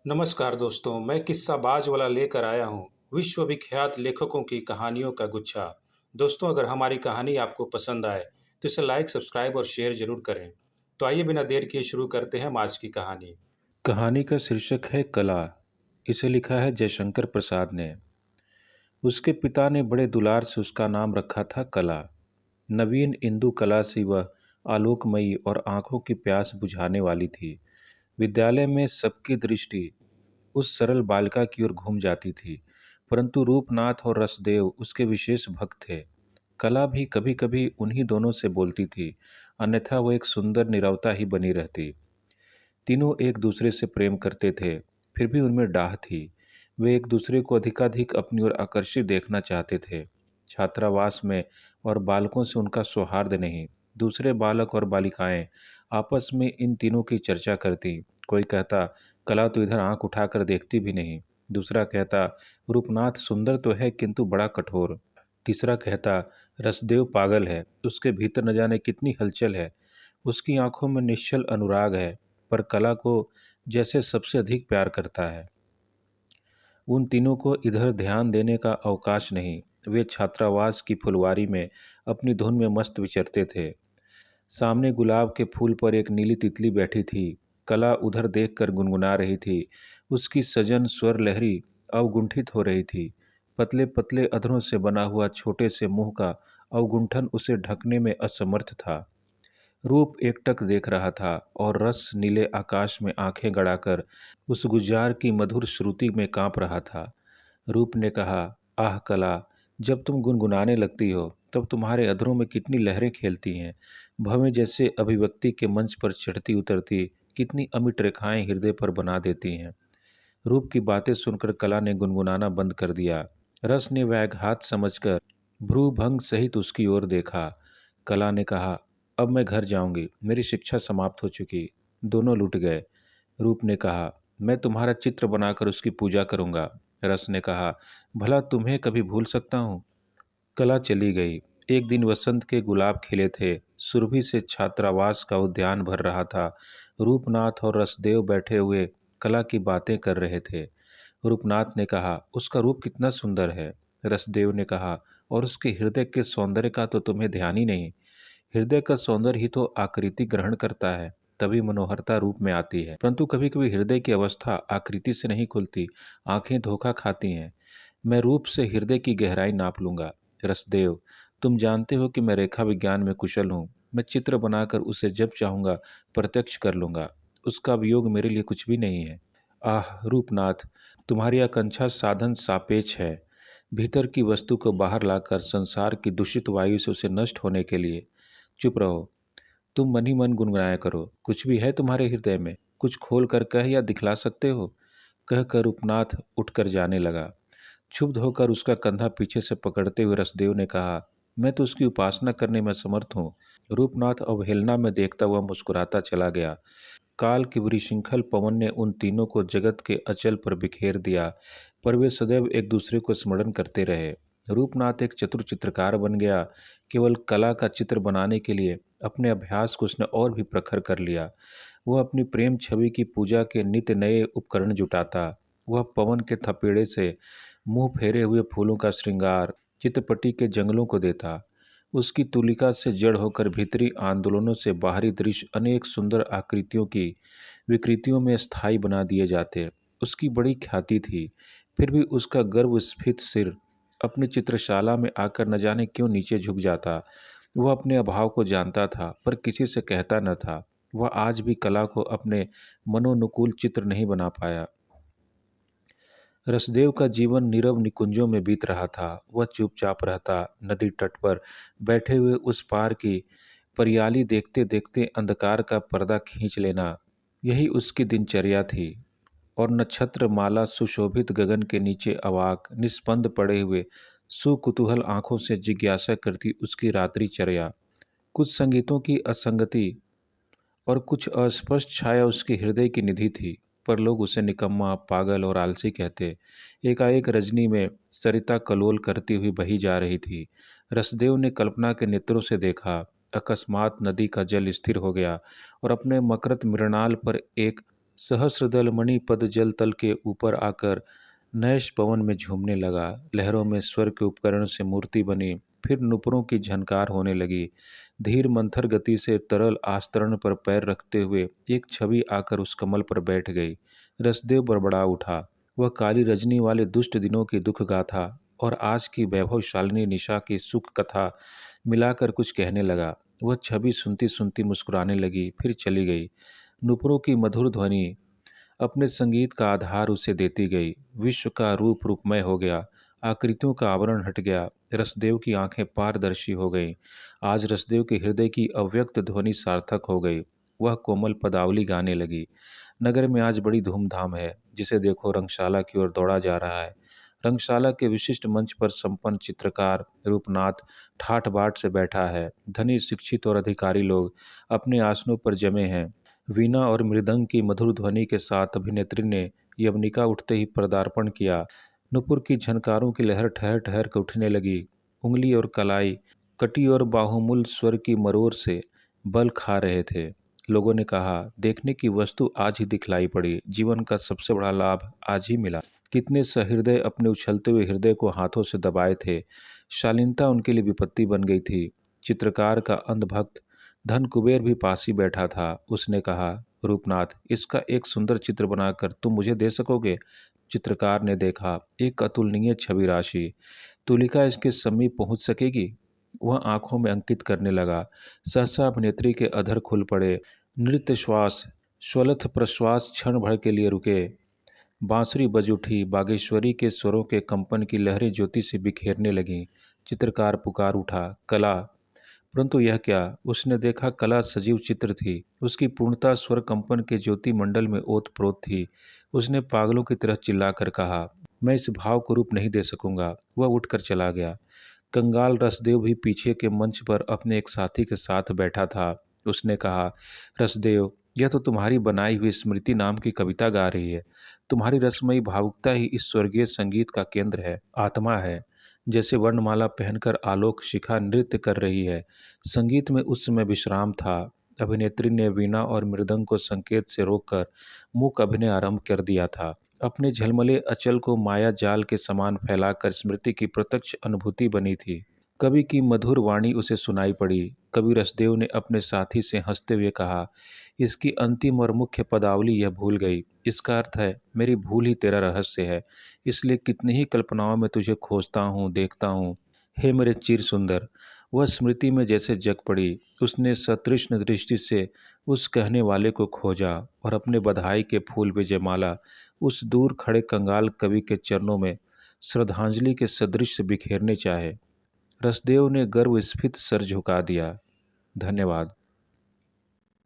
नमस्कार दोस्तों, मैं किस्साबाज वाला लेकर आया हूँ विश्व विख्यात लेखकों की कहानियों का गुच्छा। दोस्तों, अगर हमारी कहानी आपको पसंद आए तो इसे लाइक, सब्सक्राइब और शेयर जरूर करें। तो आइए बिना देर किए शुरू करते हैं हम आज की कहानी। कहानी का शीर्षक है कला। इसे लिखा है जयशंकर प्रसाद ने। उसके पिता ने बड़े दुलार से उसका नाम रखा था कला। नवीन इंदु कला सी वह आलोकमयी और आंखों की प्यास बुझाने वाली थी। विद्यालय में सबकी दृष्टि उस सरल बालिका की ओर घूम जाती थी, परंतु रूपनाथ और रसदेव उसके विशेष भक्त थे। कला भी कभी कभी उन्हीं दोनों से बोलती थी, अन्यथा वह एक सुंदर नीरवता ही बनी रहती। तीनों एक दूसरे से प्रेम करते थे, फिर भी उनमें डाह थी। वे एक दूसरे को अधिकाधिक अपनी ओर आकर्षित देखना चाहते थे। छात्रावास में और बालकों से उनका सौहार्द नहीं। दूसरे बालक और बालिकाएं आपस में इन तीनों की चर्चा करती। कोई कहता, कला तो इधर आंख उठाकर देखती भी नहीं। दूसरा कहता, रूपनाथ सुंदर तो है किंतु बड़ा कठोर। तीसरा कहता, रसदेव पागल है, उसके भीतर न जाने कितनी हलचल है, उसकी आंखों में निश्चल अनुराग है, पर कला को जैसे सबसे अधिक प्यार करता है। उन तीनों को इधर ध्यान देने का अवकाश नहीं। वे छात्रावास की फुलवारी में अपनी धुन में मस्त विचरते थे। सामने गुलाब के फूल पर एक नीली तितली बैठी थी। कला उधर देखकर गुनगुना रही थी। उसकी सजन स्वर लहरी अवगुंठित हो रही थी। पतले पतले अधरों से बना हुआ छोटे से मुंह का अवगुंठन उसे ढकने में असमर्थ था। रूप एकटक देख रहा था और रस नीले आकाश में आंखें गड़ाकर उस गुलजार की मधुर श्रुति में कांप रहा था। रूप ने कहा, आह कला, जब तुम गुनगुनाने लगती हो तब तुम्हारे अधरों में कितनी लहरें खेलती हैं। भवें जैसे अभिव्यक्ति के मंच पर चढ़ती उतरती कितनी अमिट रेखाएं हृदय पर बना देती हैं। रूप की बातें सुनकर कला ने गुनगुनाना बंद कर दिया। रस ने व्याघात समझकर भ्रूभंग सहित उसकी ओर देखा। कला ने कहा, अब मैं घर जाऊंगी, मेरी शिक्षा समाप्त हो चुकी। दोनों लुट गए। रूप ने कहा, मैं तुम्हारा चित्र बनाकर उसकी पूजा करूंगा। रस ने कहा, भला तुम्हें कभी भूल सकता हूँ। कला चली गई। एक दिन वसंत के गुलाब खिले थे। सुरभि से छात्रावास का उद्यान भर रहा था। रूपनाथ और रसदेव बैठे हुए कला की बातें कर रहे थे। रूपनाथ ने कहा, उसका रूप कितना सुंदर है। रसदेव ने कहा, और उसके हृदय के सौंदर्य का तो तुम्हें ध्यान ही नहीं। हृदय का सौंदर्य ही तो आकृति ग्रहण करता है, तभी मनोहरता रूप में आती है। परंतु कभी कभी हृदय की अवस्था आकृति से नहीं खुलती, आंखें धोखा खाती हैं। मैं रूप से हृदय की गहराई नाप लूंगा। रसदेव, तुम जानते हो कि मैं रेखा विज्ञान में कुशल हूँ। मैं चित्र बनाकर उसे जब चाहूंगा प्रत्यक्ष कर लूंगा। उसका वियोग मेरे लिए कुछ भी नहीं है। आह रूपनाथ, तुम्हारी आकांक्षा साधन सापेक्ष है। भीतर की वस्तु को बाहर लाकर संसार की दूषित वायु से उसे नष्ट होने के लिए। चुप रहो। तुम मन ही मन गुनगुनाया करो। कुछ भी है तुम्हारे हृदय में, कुछ खोल कर कह या दिखला सकते हो। कहकर उपनाथ उठकर जाने लगा। क्षुब्ध होकर उसका कंधा पीछे से पकड़ते हुए रसदेव ने कहा, मैं तो उसकी उपासना करने में समर्थ हूँ। रूपनाथ अवहेलना में देखता हुआ मुस्कुराता चला गया। काल की विशृंखल पवन ने उन तीनों को जगत के अचल पर बिखेर दिया, पर वे सदैव एक दूसरे को स्मरण करते रहे। रूपनाथ एक चतुर चित्रकार बन गया। केवल कला का चित्र बनाने के लिए अपने अभ्यास को उसने और भी प्रखर कर लिया। वह अपनी प्रेम छवि की पूजा के नित्य नए उपकरण जुटाता। वह पवन के थपेड़े से मुंह फेरे हुए फूलों का श्रृंगार चित्रपटी के जंगलों को देता। उसकी तुलिका से जड़ होकर भीतरी आंदोलनों से बाहरी दृश्य अनेक सुंदर आकृतियों की विकृतियों में स्थायी बना दिए जाते। उसकी बड़ी ख्याति थी, फिर भी उसका गर्व स्फीत सिर अपनी चित्रशाला में आकर न जाने क्यों नीचे झुक जाता। वह अपने अभाव को जानता था, पर किसी से कहता न था। वह आज भी कला को अपने मनोनुकूल चित्र नहीं बना पाया। रसदेव का जीवन नीरव निकुंजों में बीत रहा था। वह चुपचाप रहता, नदी तट पर बैठे हुए उस पार की परियाली देखते देखते अंधकार का पर्दा खींच लेना, यही उसकी दिनचर्या थी। और नक्षत्र माला सुशोभित गगन के नीचे अवाक निस्पंद पड़े हुए सुकुतूहल आंखों से जिज्ञासा करती उसकी रात्रिचर्या। कुछ संगीतों की असंगति और कुछ अस्पष्ट छाया उसके हृदय की निधि थी, पर लोग उसे निकम्मा, पागल और आलसी कहते। एकाएक रजनी में सरिता कलोल करती हुई बही जा रही थी। रसदेव ने कल्पना के नेत्रों से देखा। अकस्मात नदी का जल स्थिर हो गया और अपने मकृत मृणाल पर एक सहस्रदल मणि पद जल तल के ऊपर आकर नैश पवन में झूमने लगा। लहरों में स्वर के उपकरण से मूर्ति बनी, फिर नुपुरों की झनकार होने लगी। धीर मंथर गति से तरल आस्तरण पर पैर रखते हुए एक छवि आकर उस कमल पर बैठ गई। रसदेव बड़बड़ा उठा। वह काली रजनी वाले दुष्ट दिनों की दुख गाथा और आज की वैभवशालिनी निशा की सुख कथा मिलाकर कुछ कहने लगा। वह छवि सुनती सुनती मुस्कुराने लगी, फिर चली गई। नुपुरों की मधुर ध्वनि अपने संगीत का आधार उसे देती गई। विश्व का रूप रूपमय हो गया, आकृतियों का आवरण हट गया। रसदेव की आंखें पारदर्शी हो गईं। आज रसदेव के हृदय की अव्यक्त ध्वनि सार्थक हो गई। वह कोमल पदावली गाने लगी। नगर में आज बड़ी धूमधाम है। जिसे देखो रंगशाला की ओर दौड़ा जा रहा है। रंगशाला के विशिष्ट मंच पर संपन्न चित्रकार रूपनाथ ठाठ बाट से बैठा है। धनी, शिक्षित और अधिकारी लोग अपने आसनों पर जमे हैं। वीणा और मृदंग की मधुर ध्वनि के साथ अभिनेत्री ने यवनिका उठते ही पदार्पण किया। नुपुर की झनकारों की लहर ठहर ठहर कर उठने लगी। उंगली और कलाई, कटी और बाहुमूल स्वर की मरोर से बल खा रहे थे। लोगों ने कहा, देखने की वस्तु आज ही दिखलाई पड़ी। जीवन का सबसे बड़ा लाभ आज ही मिला। कितने सहृदय अपने उछलते हुए हृदय को हाथों से दबाए थे। शालीनता उनके लिए विपत्ति बन गई थी। चित्रकार का अंधभक्त धन कुबेर भी पास ही बैठा था। उसने कहा, रूपनाथ, इसका एक सुंदर चित्र बनाकर तुम मुझे दे सकोगे? चित्रकार ने देखा, एक अतुलनीय छवि राशि। तुलिका इसके समीप पहुंच सकेगी? वह आंखों में अंकित करने लगा। सहसा अभिनेत्री के अधर खुल पड़े। नृत्य श्वास, स्वलथ प्रश्वास क्षण भर के लिए रुके। बांसुरी बज उठी। बागेश्वरी के स्वरों के कंपन की लहरें ज्योति से बिखेरने लगीं। चित्रकार पुकार उठा, कला! परंतु यह क्या? उसने देखा, कला सजीव चित्र थी। उसकी पूर्णता स्वर कंपन के ज्योति मंडल में ओतप्रोत थी। उसने पागलों की तरह चिल्लाकर कहा, मैं इस भाव को रूप नहीं दे सकूंगा। वह उठकर चला गया। कंगाल रसदेव भी पीछे के मंच पर अपने एक साथी के साथ बैठा था। उसने कहा, रसदेव, यह तो तुम्हारी बनाई हुई स्मृति नाम की कविता गा रही है। तुम्हारी रसमयी भावुकता ही इस स्वर्गीय संगीत का केंद्र है, आत्मा है। जैसे वर्णमाला पहनकर आलोक शिखा नृत्य कर रही है। संगीत में उस समय विश्राम था। अभिनेत्री ने वीणा और मृदंग को संकेत से रोककर मूक अभिनय आरंभ कर दिया था। अपने झलमले अचल को माया जाल के समान फैलाकर स्मृति की प्रत्यक्ष अनुभूति बनी थी। कवि की मधुर वाणी उसे सुनाई पड़ी। कवि रसदेव ने अपने साथी से हंसते हुए कहा, इसकी अंतिम और मुख्य पदावली यह भूल गई। इसका अर्थ है, मेरी भूल ही तेरा रहस्य है। इसलिए कितनी ही कल्पनाओं में तुझे खोजता हूँ, देखता हूँ। हे मेरे चिर सुंदर! वह स्मृति में जैसे जग पड़ी। उसने सतृष्ण दृष्टि से उस कहने वाले को खोजा और अपने बधाई के फूल पे जयमाला उस दूर खड़े कंगाल कवि के चरणों में श्रद्धांजलि के सदृश बिखेरने चाहे। रसदेव ने गर्व स्फीत सर झुका दिया। धन्यवाद।